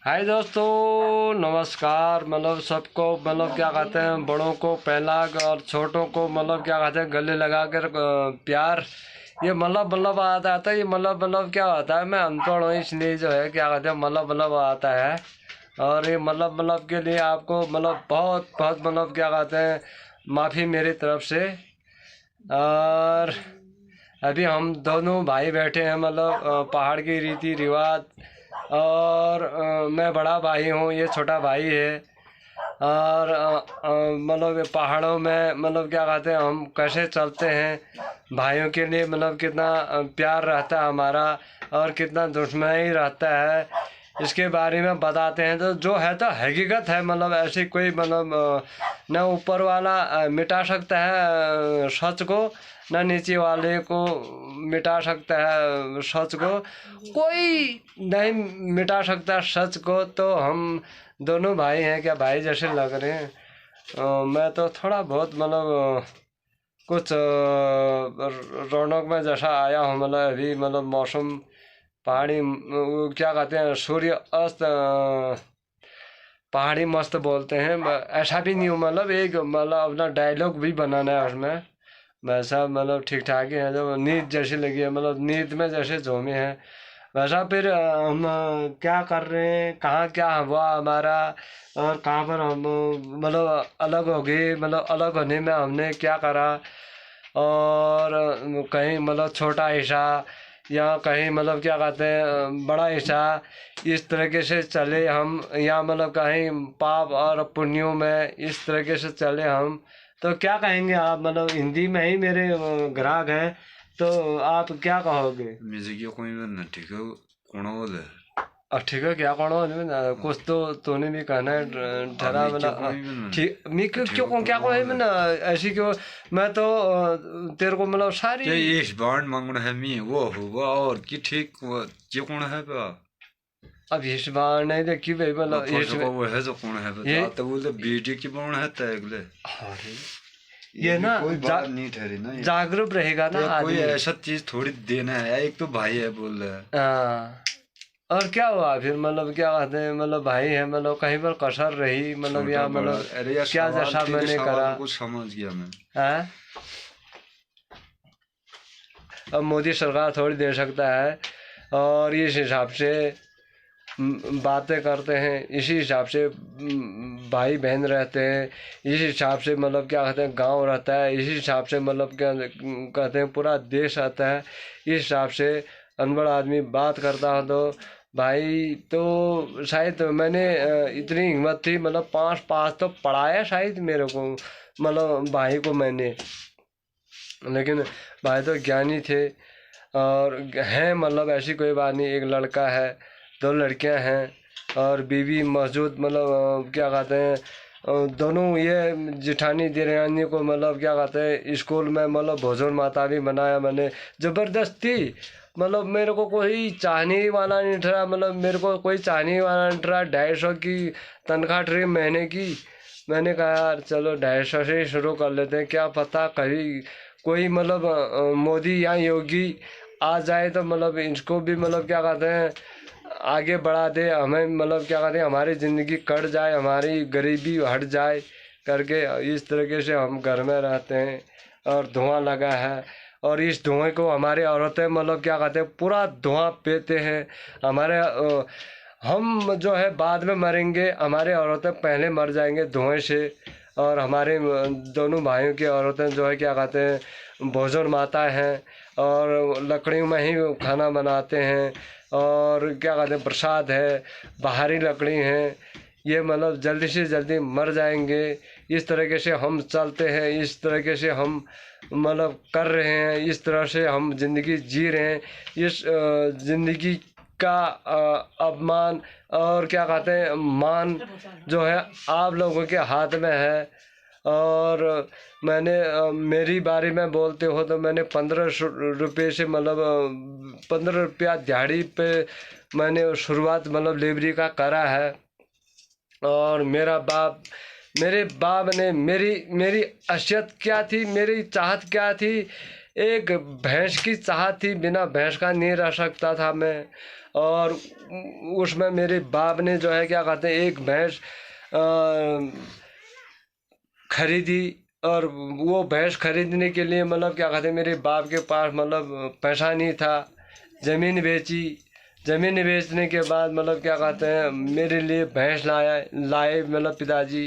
हाय दोस्तों, नमस्कार। मतलब सबको मतलब क्या कहते हैं, बड़ों को पहला और छोटों को मतलब क्या कहते हैं गले लगा कर प्यार। ये मतलब आता है। ये मतलब क्या होता है, मैं अनपढ़ हूँ इसलिए जो है क्या कहते हैं मतलब आता है। और ये मतलब के लिए आपको मतलब बहुत बहुत मतलब क्या कहते हैं माफ़ी मेरी तरफ से। और अभी हम दोनों भाई बैठे हैं मतलब पहाड़ की रीति रिवाज। और मैं बड़ा भाई हूँ, ये छोटा भाई है। और मतलब ये पहाड़ों में मतलब क्या कहते हैं हम कैसे चलते हैं, भाइयों के लिए मतलब कितना प्यार रहता है हमारा और कितना दुश्मनी रहता है, इसके बारे में बताते हैं। तो जो है तो हकीकत है, मतलब ऐसी कोई मतलब न ऊपर वाला मिटा सकता है सच को, न नीचे वाले को मिटा सकता है सच को। कोई नहीं मिटा सकता सच को। तो हम दोनों भाई हैं, क्या भाई जैसे लग रहे हैं। मैं तो थोड़ा बहुत मतलब कुछ रौनक में जैसा आया हूँ। मतलब अभी मतलब मौसम पहाड़ी वो क्या कहते हैं सूर्य अस्त पहाड़ी मस्त बोलते हैं। ऐसा भी नहीं हूँ, मतलब एक मतलब अपना डायलॉग भी बनाना है उसमें। वैसा मतलब ठीक ठाक ही है, जो नींद जैसी लगी है, मतलब नींद में जैसे झूमे हैं वैसा। फिर हम क्या कर रहे हैं, कहाँ क्या हुआ हमारा, और कहाँ पर हम मतलब अलग हो गए, मतलब अलग होने में हमने क्या करा। और कहीं मतलब छोटा हिस्सा या कहीं मतलब क्या कहते हैं बड़ा हिस्सा, इस तरीके से चले हम। या मतलब कहीं पाप और पुण्यों में इस तरीके से चले हम। तो क्या कहेंगे आप, मतलब हिंदी में ही मेरे ग्राहक हैं, तो आप क्या कहोगे। म्यूजिक यो कोई बनना ठीक है कौन बोले अब ठीक है, क्या कौन हो कुछ तो तूने भी कहना है ठहरा मैं क्यों मतलब कोई बनना ठीक मैं क्यों ठीक क्यों है कौन क्या कौन कौन है बोले मैं ऐसी क्यों। मैं तो तेरे को मतलब सारी। क्या ये इस बार मांगना है मी वो हुआ और की ठीक वो ये कौन है बा अब इस बार नहीं देखी भाई, और मतलब इस फर्स्ट को वो है जो कौन है ये बता तो बोले बीटी की बन है तगले अरे ये ये भी ना कोई बात नहीं ठहरी ना ये जागरूक रहेगा ना ये कोई आदमी। ऐसा चीज थोड़ी देना है एक तो भाई है बोल रहा है हाँ। और क्या हुआ फिर, मतलब क्या कहते हैं मतलब भाई है, मतलब कहीं पर कसर रही मतलब, छोटा या बड़ा मतलब अरे यार क्या सवाल जैसा तेरे मैंने सवाल करा को समझ गया मैं है। अब मोदी सरकार थोड़ी दे सकता है। और इस हिसाब से बातें करते हैं, इसी हिसाब से भाई बहन रहते हैं, इस हिसाब से मतलब क्या कहते हैं गांव रहता है, इसी हिसाब से मतलब क्या कहते हैं पूरा देश आता है। इस हिसाब से अनपढ़ आदमी बात करता हो तो भाई, तो शायद मैंने इतनी हिम्मत थी, मतलब पाँच पाँच तो पढ़ाया शायद मेरे को, मतलब भाई को मैंने। लेकिन भाई तो ज्ञानी थे और हैं, मतलब ऐसी कोई बात नहीं। एक लड़का है, दो लड़कियां हैं और बीवी मौजूद, मतलब क्या कहते हैं दोनों ये जिठानी देवरानी को मतलब क्या कहते हैं स्कूल में मतलब भोजन माता भी बनाया मैंने ज़बरदस्ती। मतलब मेरे को कोई चाहने वाला नहीं ठहरा, मतलब मेरे को कोई चाहने वाला नहीं ठहरा। 250 की तनख्वाह ठहरी महीने की। मैंने कहा यार चलो 250 से ही शुरू कर लेते हैं, क्या पता कभी कोई मतलब मोदी या योगी आ जाए तो मतलब इसको भी मतलब क्या कहते हैं आगे बढ़ा दे, हमें मतलब क्या कहते हैं हमारी ज़िंदगी कट जाए, हमारी गरीबी हट जाए करके। इस तरीके से हम घर में रहते हैं और धुआं लगा है। और इस धुएं को हमारे औरतें मतलब क्या कहते हैं पूरा धुआं पीते हैं। हमारे हम जो है बाद में मरेंगे, हमारे औरतें पहले मर जाएंगे धुएं से। और हमारे दोनों भाइयों की औरतें जो है क्या कहते हैं भोजन माता हैं और लकड़ियों में ही खाना बनाते हैं। और क्या कहते हैं प्रसाद है, बाहरी लकड़ी हैं, ये मतलब जल्दी से जल्दी मर जाएंगे। इस तरीके से हम चलते हैं, इस तरीके से हम मतलब कर रहे हैं, इस तरह से हम ज़िंदगी जी रहे हैं। इस ज़िंदगी का अपमान और क्या कहते हैं मान जो है आप लोगों के हाथ में है। और मैंने मेरी बारे में बोलते हो तो मैंने 15 रुपये से मतलब 15 रुपया दिहाड़ी पे मैंने शुरुआत मतलब लेबरी का करा है। और मेरे बाप ने मेरी मेरी हैसियत क्या थी, मेरी चाहत क्या थी, एक भैंस की चाह थी, बिना भैंस का नहीं रह सकता था मैं। और उसमें मेरे बाप ने जो है क्या कहते हैं एक भैंस खरीदी। और वो भैंस खरीदने के लिए मतलब क्या कहते हैं मेरे बाप के पास मतलब पैसा नहीं था। ज़मीन बेची। ज़मीन बेचने के बाद मतलब क्या कहते हैं मेरे लिए भैंस लाए मतलब पिताजी।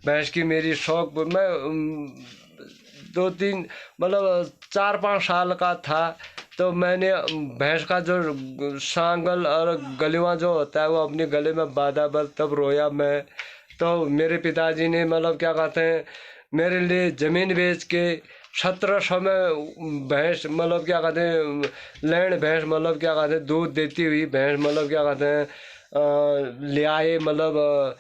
भैंस की मेरी शौक मैं 2-3 मतलब 4-5 साल का था तो मैंने भैंस का जो सांगल और गलवा जो होता है वो अपने गले में बांधा, बस तब रोया मैं। तो मेरे पिताजी ने मतलब क्या कहते हैं मेरे लिए ज़मीन बेच के 1700 में भैंस मतलब क्या कहते हैं लैंड भैंस मतलब क्या कहते हैं दूध देती हुई भैंस मतलब क्या कहते हैं ले आए मतलब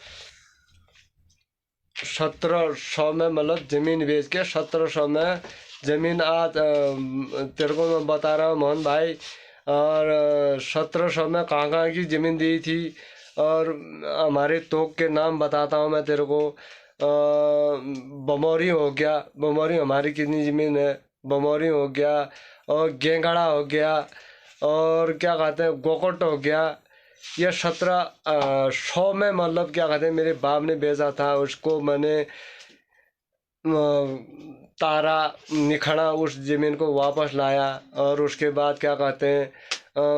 1700 में मतलब ज़मीन बेच के 1700 में ज़मीन आज तेरे को मैं बता रहा हूँ मोहन भाई। और 1700 में कहाँ की ज़मीन दी थी। और हमारे तोक के नाम बताता हूँ मैं तेरे को। बमौरी हो गया, बमौरी हमारी कितनी ज़मीन है, बमौरी हो गया और गेंगड़ा हो गया और क्या कहते हैं गोकट हो गया। ये 1700 में मतलब क्या कहते हैं मेरे बाप ने बेचा था। उसको मैंने तारा निखड़ा, उस ज़मीन को वापस लाया। और उसके बाद क्या कहते हैं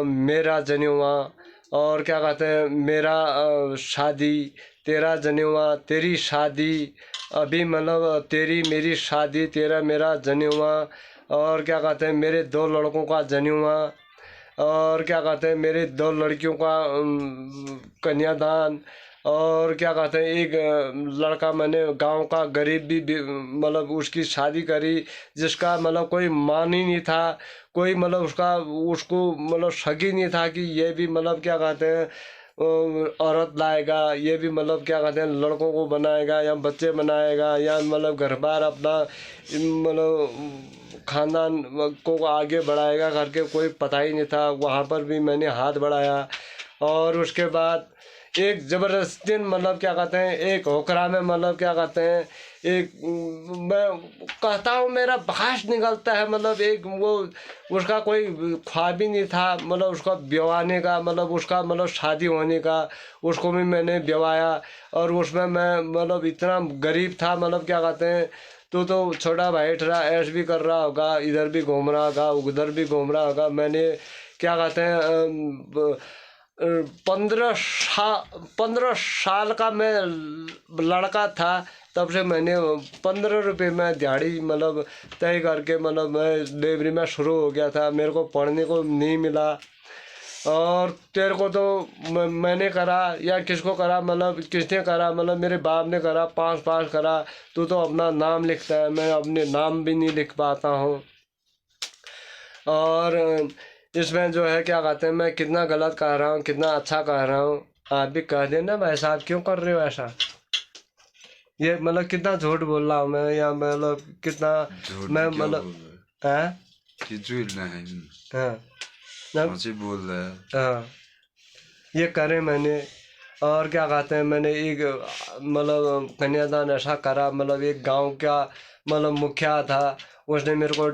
मेरा जनेवा और क्या कहते हैं मेरा शादी, तेरा जनेवा, तेरी शादी, अभी मतलब तेरी मेरी शादी, तेरा मेरा जनेवा। और क्या कहते हैं मेरे 2 लड़कों का जनेवा। और क्या कहते हैं मेरे 2 लड़कियों का कन्यादान। और क्या कहते हैं एक लड़का मैंने गांव का गरीब भी मतलब उसकी शादी करी, जिसका मतलब कोई मान ही नहीं था, कोई मतलब उसको मतलब शक ही नहीं था कि ये भी मतलब क्या कहते हैं औरत लाएगा, ये भी मतलब क्या कहते हैं लड़कों को बनाएगा या बच्चे बनाएगा या मतलब घर बार अपना मतलब खानदान को आगे बढ़ाएगा करके कोई पता ही नहीं था। वहाँ पर भी मैंने हाथ बढ़ाया। और उसके बाद एक ज़बरदस्ती मतलब क्या कहते हैं एक होकरा में मतलब क्या कहते हैं एक मैं कहता हूँ मेरा बहाश निकलता है मतलब एक वो उसका कोई ख्वाब ही नहीं था मतलब उसका ब्यवाने का मतलब उसका मतलब शादी होने का। उसको भी मैंने ब्यवाया और उसमें मैं मतलब इतना गरीब था मतलब क्या कहते हैं तो छोटा भाई ठहरा ऐश भी कर रहा होगा, इधर भी घूम रहा होगा, उधर भी घूम रहा होगा। मैंने क्या कहते हैं 15 साल का मैं लड़का था तब से मैंने 15 रुपये में दिहाड़ी मतलब तय करके मतलब मैं लेबरी में शुरू हो गया था। मेरे को पढ़ने को नहीं मिला। और तेरे को तो मैंने करा या किसको करा मतलब किसने करा मतलब मेरे बाप ने करा, 5 पास करा। तू तो अपना नाम लिखता है, मैं अपने नाम भी नहीं लिख पाता हूँ। और इसमें जो है क्या कहते हैं मैं कितना गलत कह रहा हूँ कितना अच्छा कह रहा हूँ आप भी कह देना भाई साहब क्यों कर रहे हो ऐसा। ये मतलब कितना झूठ बोल रहा हूँ मैं या मतलब कितना झूठ मैं क्या मतलब बोल रहा है? हाँ कि झूठ नहीं, हाँ सच्ची बोल रहा है। हाँ ये करे मैंने। और क्या कहते हैं मैंने एक मतलब कन्यादान ऐसा करा मतलब एक गांव का मतलब मुखिया था। उसने मेरे को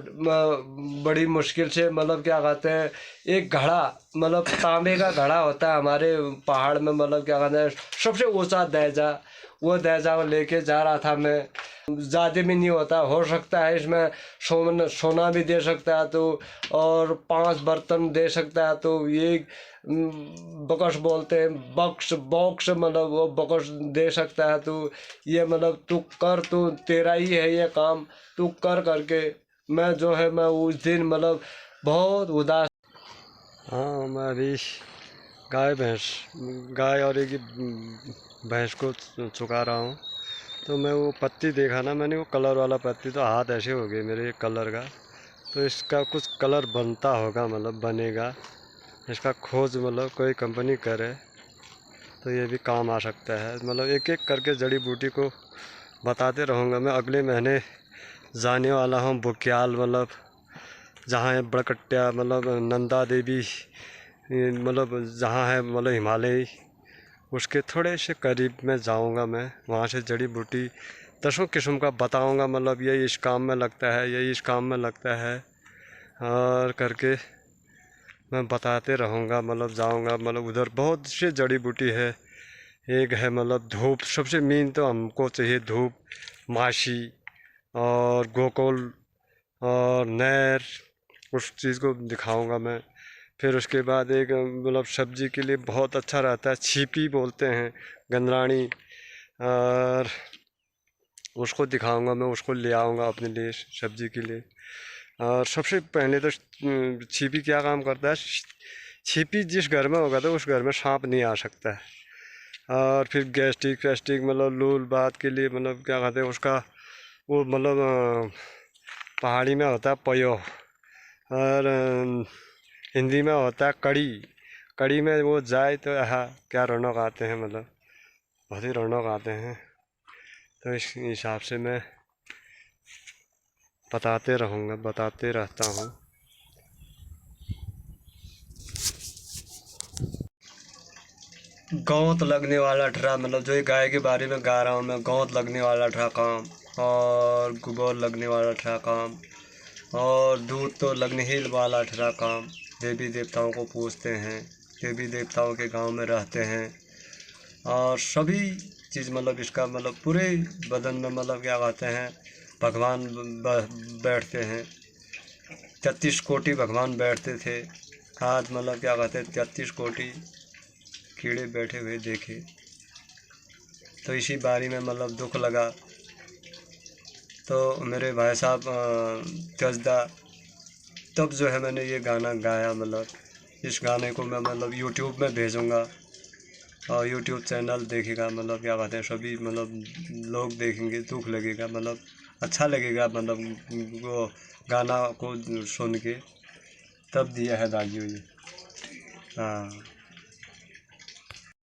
बड़ी मुश्किल से मतलब क्या कहते हैं एक घड़ा मतलब तांबे का घड़ा होता है हमारे पहाड़ में मतलब क्या कहते हैं सबसे ऊंचा दहजा, वो दहजा लेके जा रहा था मैं। ज़्यादा भी नहीं होता, हो सकता है इसमें सोना भी दे सकता है तो और 5 बर्तन दे सकता है तो ये बकस बोलते हैं बक्स बॉक्स मतलब वो बकस दे सकता है। तो ये मतलब तू कर, तू तेरा ही है ये काम, तू कर करके मैं जो है मैं उस दिन मतलब बहुत उदास। हाँ मैं अभी गाय और एक भैंस को चुका रहा हूँ। तो मैं वो पत्ती देखा ना मैंने वो कलर वाला पत्ती तो हाथ ऐसे हो गए मेरे कलर का। तो इसका कुछ कलर बनता होगा मतलब बनेगा, इसका खोज मतलब कोई कंपनी करे तो ये भी काम आ सकता है। मतलब एक एक करके जड़ी बूटी को बताते रहूँगा मैं। अगले महीने जाने वाला हूँ बुग्याल मतलब जहाँ है बड़कट्टा मतलब नंदा देवी मतलब जहाँ है मतलब हिमालय उसके थोड़े से करीब में जाऊंगा मैं। वहाँ से जड़ी बूटी 10 किस्म का बताऊंगा मतलब ये इस काम में लगता है, ये इस काम में लगता है। और करके मैं बताते रहूँगा, मतलब जाऊँगा, मतलब उधर बहुत सी जड़ी बूटी है। एक है मतलब धूप, सबसे मेन तो हमको चाहिए धूप, माशी और गोकुल और नहर, उस चीज़ को दिखाऊंगा मैं। फिर उसके बाद एक मतलब सब्जी के लिए बहुत अच्छा रहता है, छिपी बोलते हैं, गंदरानी, और उसको दिखाऊंगा मैं, उसको ले आऊँगा अपने लिए सब्जी के लिए। और सबसे पहले तो छिपी क्या काम करता है, छिपी जिस घर में होगा तो उस घर में सांप नहीं आ सकता है। और फिर गैस्ट्रिक फैस्ट्रिक मतलब लूल बात के लिए मतलब क्या कहते हैं उसका, वो मतलब पहाड़ी में होता है पयो, और हिंदी में होता है कड़ी। कड़ी में वो जाए तो हाँ क्या रौनक आते हैं, मतलब बहुत ही रौनक आते हैं। तो इस हिसाब से मैं बताते रहूँगा, बताते रहता हूँ। गौत लगने वाला ठरा, मतलब जो ये गाय के बारे में गा रहा हूँ मैं, गौत लगने वाला ठरा काम, और गोबर लगने वाला ठरा काम, और दूध तो लगने ही वाला ठरा काम। देवी देवताओं को पूजते हैं, देवी देवताओं के गांव में रहते हैं, और सभी चीज़ मतलब इसका मतलब पूरे बदन में मतलब क्या कहते हैं, भगवान बैठते हैं। 33 कोटि भगवान बैठते थे, आज मतलब क्या कहते हैं 33 कोटि कीड़े बैठे हुए देखे। तो इसी बारी में मतलब दुख लगा, तो मेरे भाई साहब तजदा, तब जो है मैंने ये गाना गाया। मतलब इस गाने को मैं मतलब यूट्यूब में भेजूँगा, और यूट्यूब चैनल देखेगा, मतलब क्या कहते हैं सभी मतलब लोग देखेंगे, दुख लगेगा, मतलब अच्छा लगेगा, मतलब वो गाना को सुन के। तब दिया है दागी हुई। हाँ।